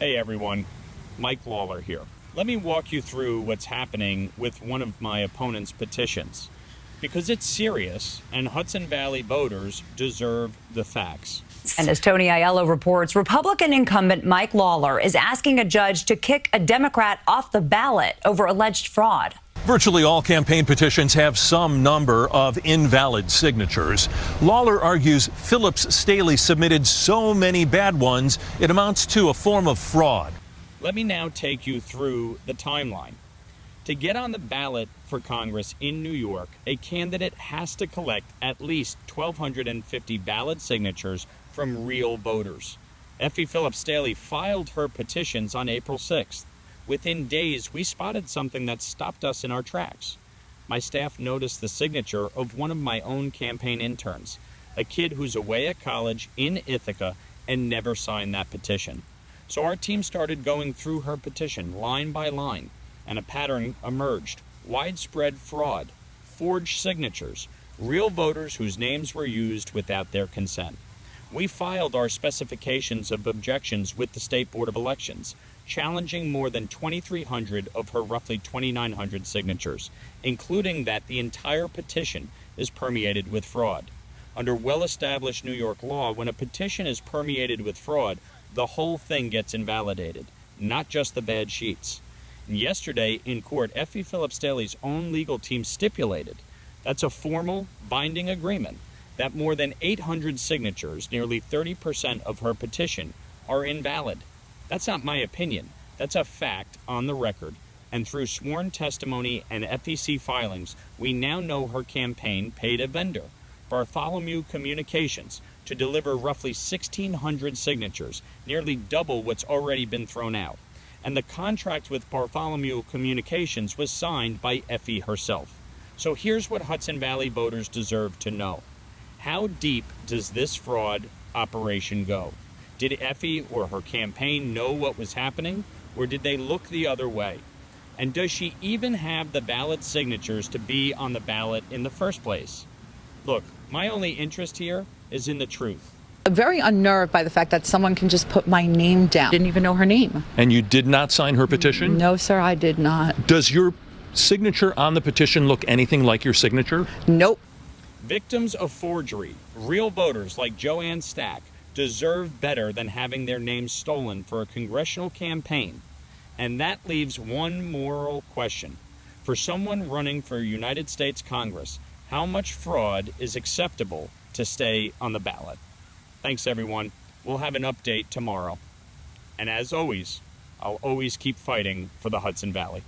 Hey everyone, Mike Lawler here. Let me walk you through what's happening with one of my opponent's petitions, because it's serious and Hudson Valley voters deserve the facts. And as Tony Aiello reports, Republican incumbent Mike Lawler is asking a judge to kick a Democrat off the ballot over alleged fraud. Virtually all campaign petitions have some number of invalid signatures. Lawler argues Phillips Staley submitted so many bad ones, it amounts to a form of fraud. Let me now take you through the timeline. To get on the ballot for Congress in New York, a candidate has to collect at least 1,250 valid signatures from real voters. Effie Phillips Staley filed her petitions on April 6th. Within days, we spotted something that stopped us in our tracks. My staff noticed the signature of one of my own campaign interns, a kid who's away at college in Ithaca and never signed that petition. So our team started going through her petition line by line, and a pattern emerged. Widespread fraud, forged signatures, real voters whose names were used without their consent. We filed our specifications of objections with the State Board of Elections, challenging more than 2,300 of her roughly 2,900 signatures, including that the entire petition is permeated with fraud. Under well-established New York law, when a petition is permeated with fraud, the whole thing gets invalidated, not just the bad sheets. And yesterday in court, Effie Phillips Staley's own legal team stipulated that's a formal, binding agreement that more than 800 signatures, nearly 30% of her petition, are invalid. That's not my opinion. That's a fact on the record. And through sworn testimony and FEC filings, we now know her campaign paid a vendor, Bartholomew Communications, to deliver roughly 1,600 signatures, nearly double what's already been thrown out. And the contract with Bartholomew Communications was signed by Effie herself. So here's what Hudson Valley voters deserve to know. How deep does this fraud operation go? Did Effie or her campaign know what was happening, or did they look the other way? And does she even have the valid signatures to be on the ballot in the first place? Look, my only interest here is in the truth. I'm very unnerved by the fact that someone can just put my name down. Didn't even know her name. And you did not sign her petition? No, sir, I did not. Does your signature on the petition look anything like your signature? Nope. Victims of forgery, real voters like Joanne Stack, deserve better than having their names stolen for a congressional campaign. And that leaves one moral question. For someone running for United States Congress, how much fraud is acceptable to stay on the ballot? Thanks, everyone. We'll have an update tomorrow. And as always, I'll always keep fighting for the Hudson Valley.